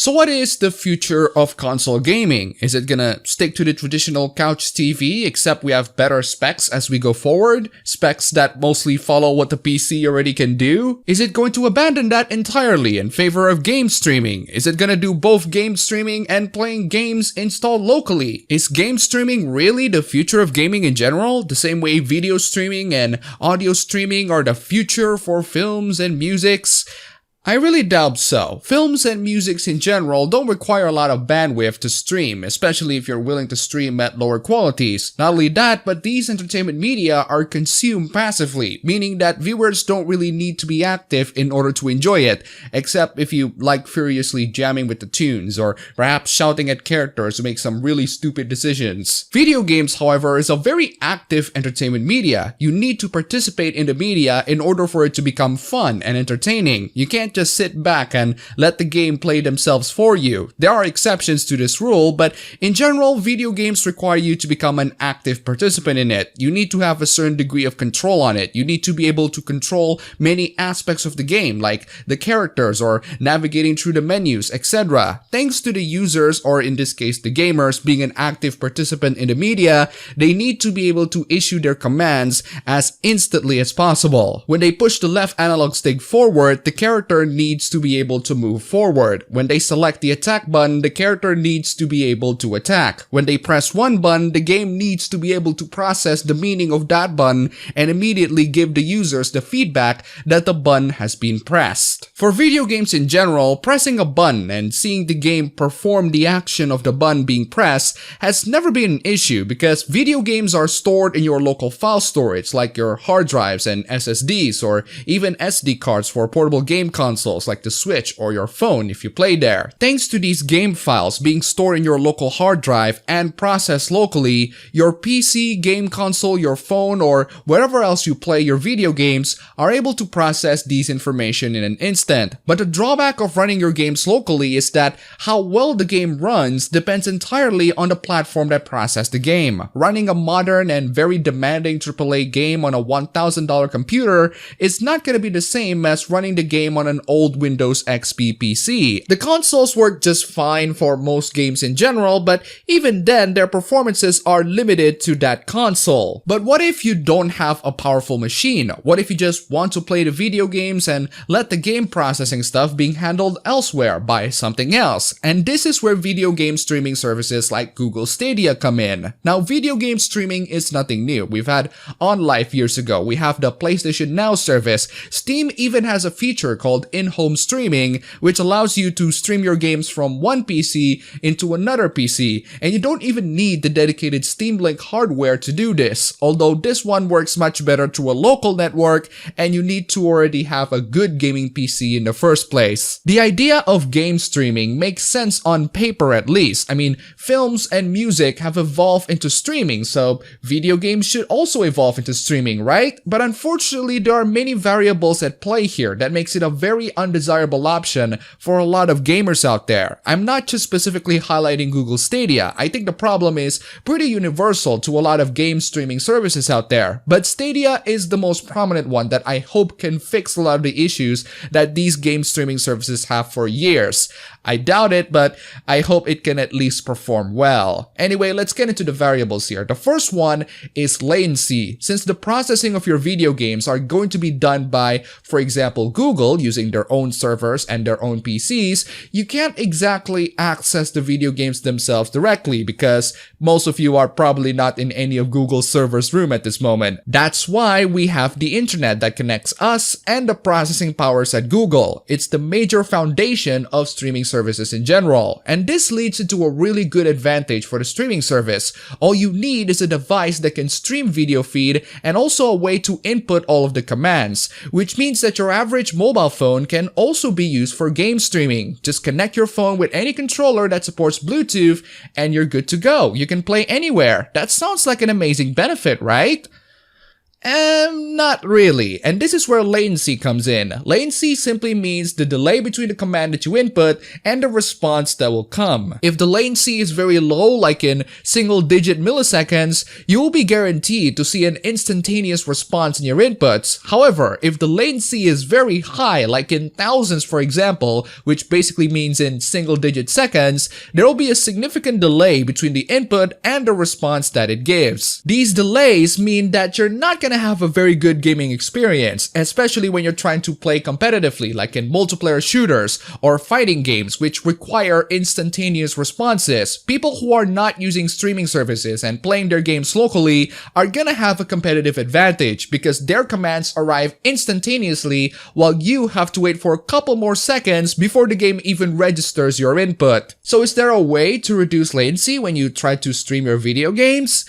So what is the future of console gaming? Is it gonna stick to the traditional couch TV except we have better specs as we go forward? Specs that mostly follow what the PC already can do? Is it going to abandon that entirely in favor of game streaming? Is it gonna do both game streaming and playing games installed locally? Is game streaming really the future of gaming in general? The same way video streaming and audio streaming are the future for films and musics? I really doubt so. Films and musics in general don't require a lot of bandwidth to stream, especially if you're willing to stream at lower qualities. Not only that, but these entertainment media are consumed passively, meaning that viewers don't really need to be active in order to enjoy it, except if you like furiously jamming with the tunes, or perhaps shouting at characters to make some really stupid decisions. Video games, however, is a very active entertainment media. You need to participate in the media in order for it to become fun and entertaining. You can't just sit back and let the game play themselves for you. There are exceptions to this rule, but in general, video games require you to become an active participant in it. You need to have a certain degree of control on it. You need to be able to control many aspects of the game, like the characters or navigating through the menus, etc. Thanks to the users, or in this case the gamers, being an active participant in the media, they need to be able to issue their commands as instantly as possible. When they push the left analog stick forward, the character needs to be able to move forward. When they select the attack button, the character needs to be able to attack. When they press one button, the game needs to be able to process the meaning of that button and immediately give the users the feedback that the button has been pressed. For video games in general, pressing a button and seeing the game perform the action of the button being pressed has never been an issue because video games are stored in your local file storage like your hard drives and SSDs, or even SD cards for portable game consoles like the Switch or your phone if you play there. Thanks to these game files being stored in your local hard drive and processed locally, your PC, game console, your phone, or wherever else you play your video games are able to process these information in an instant. But the drawback of running your games locally is that how well the game runs depends entirely on the platform that processed the game. Running a modern and very demanding AAA game on a $1,000 computer is not going to be the same as running the game on an old Windows XP PC. The consoles work just fine for most games in general, but even then their performances are limited to that console. But what if you don't have a powerful machine? What if you just want to play the video games and let the game processing stuff being handled elsewhere by something else? And this is where video game streaming services like Google Stadia come in. Now, video game streaming is nothing new. We've had OnLive years ago. We have the PlayStation Now service. Steam even has a feature called in-home streaming, which allows you to stream your games from one PC into another PC, and you don't even need the dedicated Steam Link hardware to do this, although this one works much better through a local network and you need to already have a good gaming PC in the first place. The idea of game streaming makes sense on paper at least. I mean, films and music have evolved into streaming, so video games should also evolve into streaming, right? But unfortunately, there are many variables at play here that makes it a very undesirable option for a lot of gamers out there. I'm not just specifically highlighting Google Stadia. I think the problem is pretty universal to a lot of game streaming services out there. But Stadia is the most prominent one that I hope can fix a lot of the issues that these game streaming services have for years. I doubt it, but I hope it can at least perform well. Anyway, let's get into the variables here. The first one is latency. Since the processing of your video games are going to be done by, for example, Google using their own servers and their own PCs, you can't exactly access the video games themselves directly because most of you are probably not in any of Google's servers' room at this moment. That's why we have the internet that connects us and the processing powers at Google. It's the major foundation of streaming services in general, and this leads into a really good advantage for the streaming service. All you need is a device that can stream video feed and also a way to input all of the commands, which means that your average mobile phone can also be used for game streaming. Just connect your phone with any controller that supports Bluetooth and you're good to go. You can play anywhere. That sounds like an amazing benefit, right? Not really, and this is where latency comes in. Latency simply means the delay between the command that you input and the response that will come. If the latency is very low, like in single-digit milliseconds, you will be guaranteed to see an instantaneous response in your inputs. However, if the latency is very high, like in thousands for example, which basically means in single-digit seconds, there will be a significant delay between the input and the response that it gives. These delays mean that you're not gonna have a very good gaming experience, especially when you're trying to play competitively, like in multiplayer shooters or fighting games which require instantaneous responses. People who are not using streaming services and playing their games locally are gonna have a competitive advantage because their commands arrive instantaneously while you have to wait for a couple more seconds before the game even registers your input. So is there a way to reduce latency when you try to stream your video games?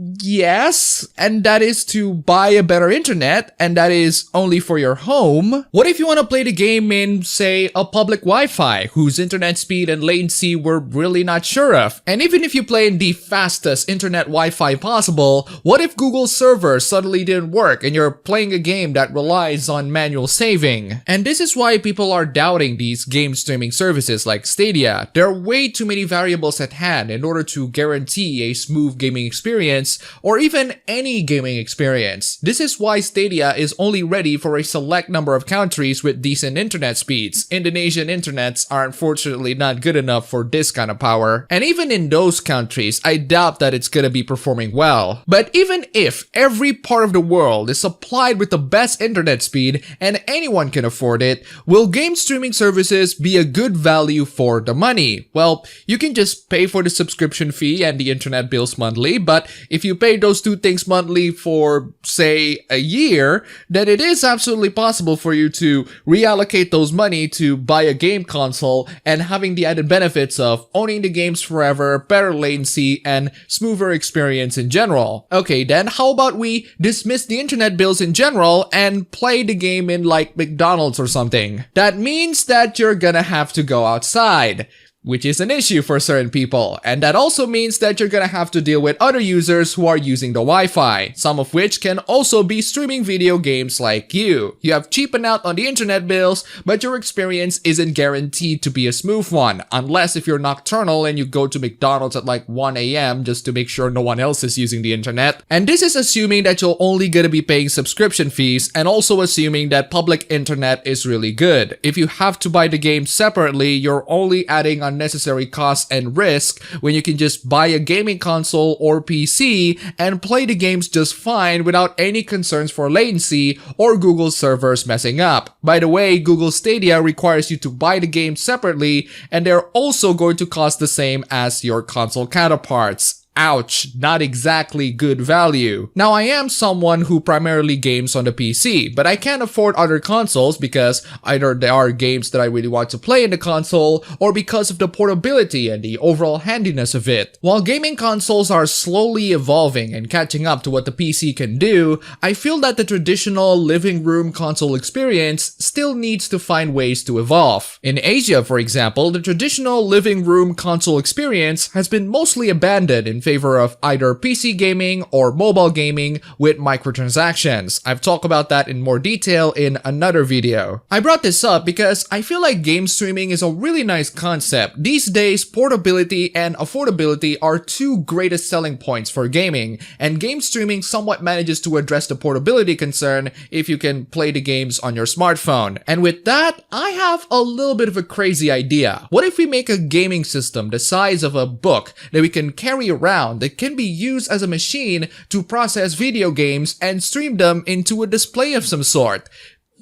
Yes, and that is to buy a better internet, and that is only for your home. What if you want to play the game in, say, a public Wi-Fi, whose internet speed and latency we're really not sure of? And even if you play in the fastest internet Wi-Fi possible, what if Google's server suddenly didn't work and you're playing a game that relies on manual saving? And this is why people are doubting these game streaming services like Stadia. There are way too many variables at hand in order to guarantee a smooth gaming experience or even any gaming experience. This is why Stadia is only ready for a select number of countries with decent internet speeds. Indonesian internets are unfortunately not good enough for this kind of power. And even in those countries, I doubt that it's gonna be performing well. But even if every part of the world is supplied with the best internet speed and anyone can afford it, will game streaming services be a good value for the money? Well, you can just pay for the subscription fee and the internet bills monthly, but if you pay those two things monthly for, say, a year, then it is absolutely possible for you to reallocate those money to buy a game console and having the added benefits of owning the games forever, better latency, and smoother experience in general. Okay, then how about we dismiss the internet bills in general and play the game in like McDonald's or something? That means that you're gonna have to go outside, which is an issue for certain people, and that also means that you're gonna have to deal with other users who are using the Wi-Fi, some of which can also be streaming video games like you. You have cheapened out on the internet bills, but your experience isn't guaranteed to be a smooth one, unless if you're nocturnal and you go to McDonald's at like 1 AM just to make sure no one else is using the internet. And this is assuming that you're only gonna be paying subscription fees, and also assuming that public internet is really good. If you have to buy the game separately, you're only adding unnecessary costs and risk when you can just buy a gaming console or PC and play the games just fine without any concerns for latency or Google servers messing up. By the way, Google Stadia requires you to buy the game separately, and they're also going to cost the same as your console counterparts. Ouch, not exactly good value. Now, I am someone who primarily games on the PC, but I can't afford other consoles because either there are games that I really want to play in the console or because of the portability and the overall handiness of it. While gaming consoles are slowly evolving and catching up to what the PC can do, I feel that the traditional living room console experience still needs to find ways to evolve. In Asia, for example, the traditional living room console experience has been mostly abandoned in favor of either PC gaming or mobile gaming with microtransactions. I've talked about that in more detail in another video. I brought this up because I feel like game streaming is a really nice concept. These days, portability and affordability are two greatest selling points for gaming, and game streaming somewhat manages to address the portability concern if you can play the games on your smartphone. And with that, I have a little bit of a crazy idea. What if we make a gaming system the size of a book that we can carry around that can be used as a machine to process video games and stream them into a display of some sort?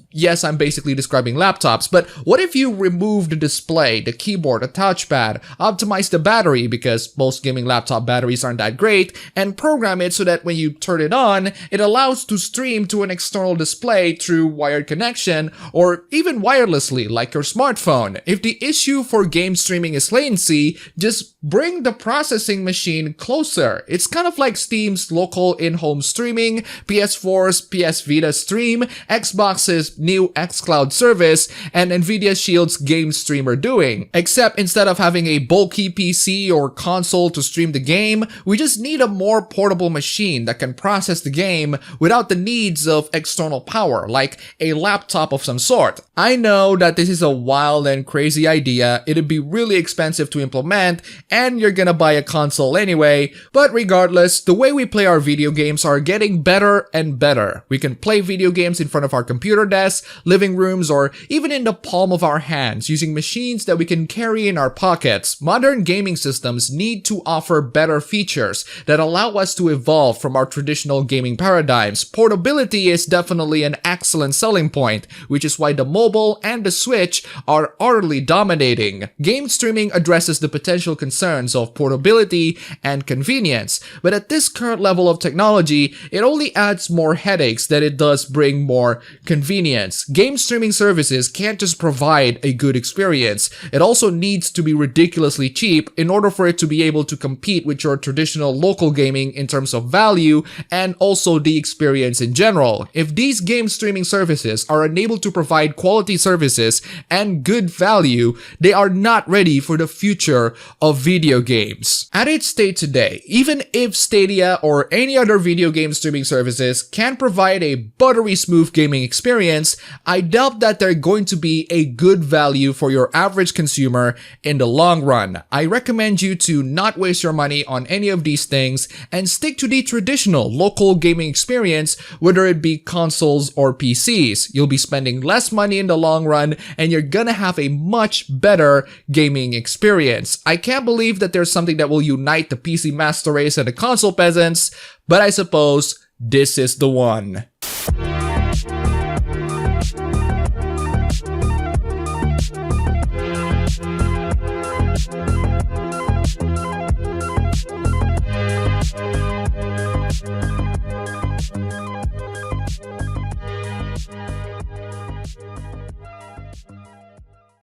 Yes, I'm basically describing laptops, but what if you remove the display, the keyboard, the touchpad, optimize the battery because most gaming laptop batteries aren't that great, and program it so that when you turn it on, it allows to stream to an external display through wired connection or even wirelessly like your smartphone. If the issue for game streaming is latency, just bring the processing machine closer. It's kind of like Steam's local in-home streaming, PS4's PS Vita Stream, Xbox's Google's new xCloud service and Nvidia Shield's game stream are doing. Except instead of having a bulky PC or console to stream the game, we just need a more portable machine that can process the game without the needs of external power, like a laptop of some sort. I know that this is a wild and crazy idea, it'd be really expensive to implement, and you're gonna buy a console anyway, but regardless, the way we play our video games are getting better and better. We can play video games in front of our computer desks, living rooms, or even in the palm of our hands using machines that we can carry in our pockets. Modern gaming systems need to offer better features that allow us to evolve from our traditional gaming paradigms. Portability is definitely an excellent selling point, which is why the mobile and the Switch are utterly dominating. Game streaming addresses the potential concerns of portability and convenience, but at this current level of technology, it only adds more headaches than it does bring more convenience. Game streaming services can't just provide a good experience, it also needs to be ridiculously cheap in order for it to be able to compete with your traditional local gaming in terms of value and also the experience in general. If these game streaming services are unable to provide quality services and good value, they are not ready for the future of video games. At its state today, even if Stadia or any other video game streaming services can provide a buttery smooth gaming experience, I doubt that they're going to be a good value for your average consumer in the long run. I recommend you to not waste your money on any of these things and stick to the traditional local gaming experience, whether it be consoles or PCs. You'll be spending less money in the long run and you're gonna have a much better gaming experience. I can't believe that there's something that will unite the PC master race and the console peasants, but I suppose this is the one.